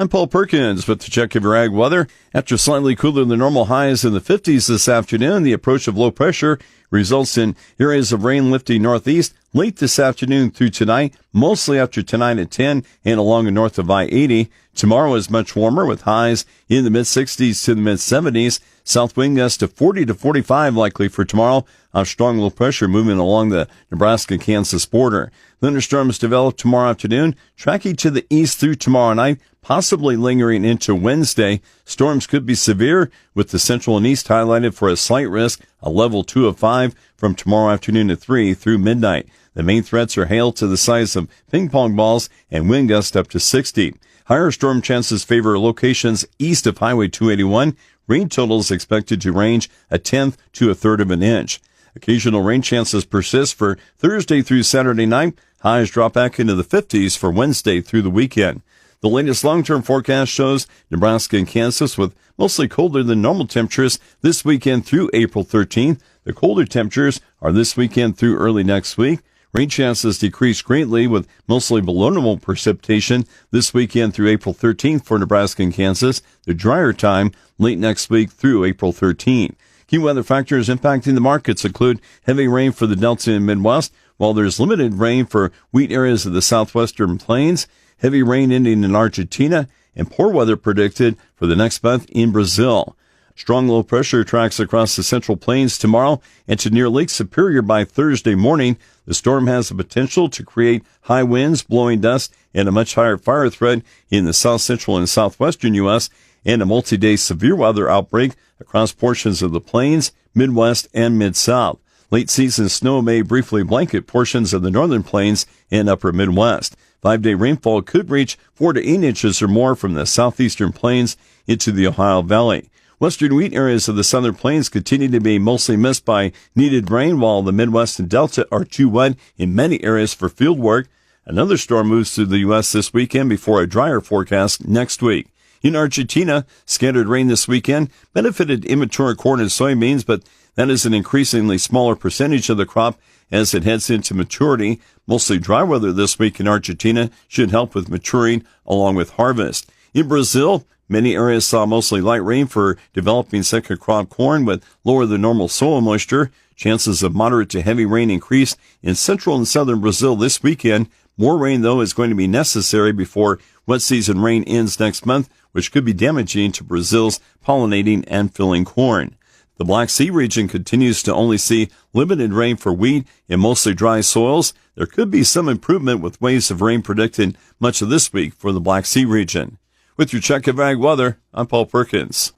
I'm Paul Perkins with the check of your ag weather. After slightly cooler than normal highs in the 50s this afternoon, the approach of low pressure results in areas of rain lifting northeast late this afternoon through tonight, mostly after tonight at 10 and along and north of I-80. Tomorrow is much warmer with highs in the mid-60s to the mid-70s. South wind gusts to 40 to 45 likely for tomorrow. Strong low pressure moving along the Nebraska-Kansas border. Thunderstorms develop tomorrow afternoon, tracking to the east through tomorrow night, possibly lingering into Wednesday. Storms could be severe, with the central and east highlighted for a slight risk, a level 2 of 5 from tomorrow afternoon at 3 through midnight. The main threats are hail to the size of ping pong balls and wind gusts up to 60. Higher storm chances favor locations east of Highway 281. Rain totals expected to range a tenth to a third of an inch. Occasional rain chances persist for Thursday through Saturday night. Highs drop back into the 50s for Wednesday through the weekend. The latest long-term forecast shows Nebraska and Kansas with mostly colder than normal temperatures this weekend through April 13th. The colder temperatures are this weekend through early next week. Rain chances decrease greatly with mostly below normal precipitation this weekend through April 13th for Nebraska and Kansas. The drier time late next week through April 13th. Key weather factors impacting the markets include heavy rain for the Delta and Midwest, while there's limited rain for wheat areas of the southwestern plains, heavy rain ending in Argentina, and poor weather predicted for the next month in Brazil. Strong low pressure tracks across the central plains tomorrow and to near Lake Superior by Thursday morning. The storm has the potential to create high winds, blowing dust, and a much higher fire threat in the south central and southwestern U.S., and a multi-day severe weather outbreak across portions of the plains, Midwest, and Mid-South. Late season snow may briefly blanket portions of the northern plains and upper Midwest. 5-day rainfall could reach 4 to 8 inches or more from the southeastern plains into the Ohio Valley. Western wheat areas of the southern plains continue to be mostly missed by needed rain, while the Midwest and Delta are too wet in many areas for field work. Another storm moves through the U.S. this weekend before a drier forecast next week. In Argentina, scattered rain this weekend benefited immature corn and soybeans, but that is an increasingly smaller percentage of the crop as it heads into maturity. Mostly dry weather this week in Argentina should help with maturing along with harvest. In Brazil, many areas saw mostly light rain for developing second crop corn with lower than normal soil moisture. Chances of moderate to heavy rain increase in central and southern Brazil this weekend. More rain, though, is going to be necessary before wet season rain ends next month, which could be damaging to Brazil's pollinating and filling corn. The Black Sea region continues to only see limited rain for wheat in mostly dry soils. There could be some improvement with waves of rain predicted much of this week for the Black Sea region. With your check of ag weather, I'm Paul Perkins.